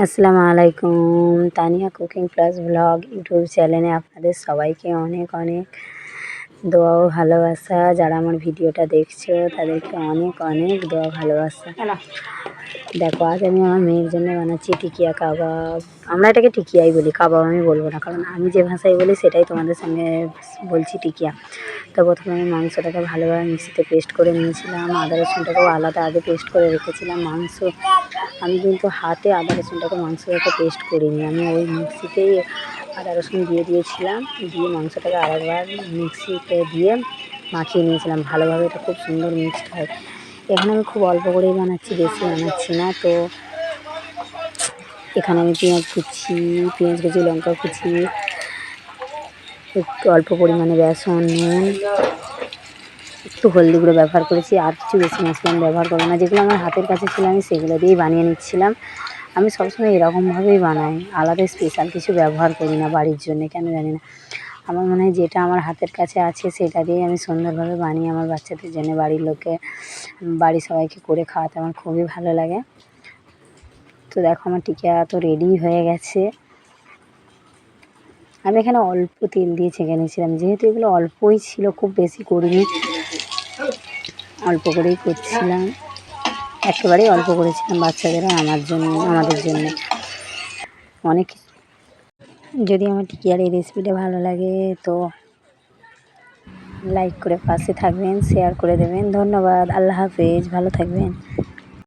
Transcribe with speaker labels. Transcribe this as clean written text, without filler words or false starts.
Speaker 1: আসসালামু আলাইকুম। Tania cooking plus blog YouTube চ্যানেলে আপনাদের সবাইকে অনেক অনেক দোয়া ও ভালোবাসা। যারা আমার ভিডিওটা দেখছো তাদেরকে অনেক অনেক দোয়া ভালোবাসা। দেখো, আজ আমি আমার মেয়ের জন্য বানাচ্ছি টিকিয়া কাবাব। আমরা এটাকে টিকিয়াই বলি, কাবাব আমি বলবো না, কারণ আমি যে ভাষায় বলি সেটাই তোমাদের সঙ্গে বলছি, টিকিয়া। তো প্রথমে আমি মাংসটাকে ভালোভাবে মিক্সিতে পেস্ট করে নিয়েছিলাম। আদা রসুনটাকেও আলাদা আগে পেস্ট করে রেখেছিলাম। আমি কিন্তু হাতে আদা রসুনটাকে মাংসটাকে পেস্ট করিনি, আমি ওই মিক্সিতেই আদা রসুন দিয়ে দিয়েছিলাম। দিয়ে মাংসটাকে আরেকবার মিক্সিতে দিয়ে মাখিয়ে নিয়েছিলাম ভালোভাবে। এটা খুব সুন্দর মিক্সড হয়। এখানে আমি খুব অল্প করেই বানাচ্ছি, বেশি বানাচ্ছি না। তো এখানে আমি পেঁয়াজ কুচি, লঙ্কা কুচি, একটু অল্প পরিমাণে বেসন, নুন, একটু হলদি গুঁড়ো ব্যবহার করেছি। আর কিছু বেশি মশলা আমি ব্যবহার করবো না। যেগুলো আমার হাতের কাছে ছিল আমি সেগুলো দিয়েই বানিয়ে নিচ্ছিলাম। আমি সবসময় এরকমভাবেই বানাই, আলাদা স্পেশাল কিছু ব্যবহার করি না বাড়ির জন্যে, কেন জানি না। আমার মনে হয় যেটা আমার হাতের কাছে আছে সেটা দিয়েই আমি সুন্দরভাবে বানিয়ে আমার বাচ্চাদের জন্য, বাড়ির লোককে, বাড়ির সবাইকে করে খাওয়াতে আমার খুবই ভালো লাগে। তো দেখো, আমার টিকিয়া তো রেডি হয়ে গেছে। আমি এখানে অল্প তেল দিয়ে ছেঁকে নিয়েছিলাম, যেহেতু এগুলো অল্পই ছিল, খুব বেশি করিনি, অল্প করেই করছিলাম। একেবারেই অল্প করেছিলাম বাচ্চাদের আর আমাদের জন্য। অনেক, যদি আমার টিকিয়ার এই রেসিপিটা ভালো লাগে তো লাইক করে পাশে থাকবেন, শেয়ার করে দেবেন। ধন্যবাদ। আল্লাহ হাফেজ, ভালো থাকবেন।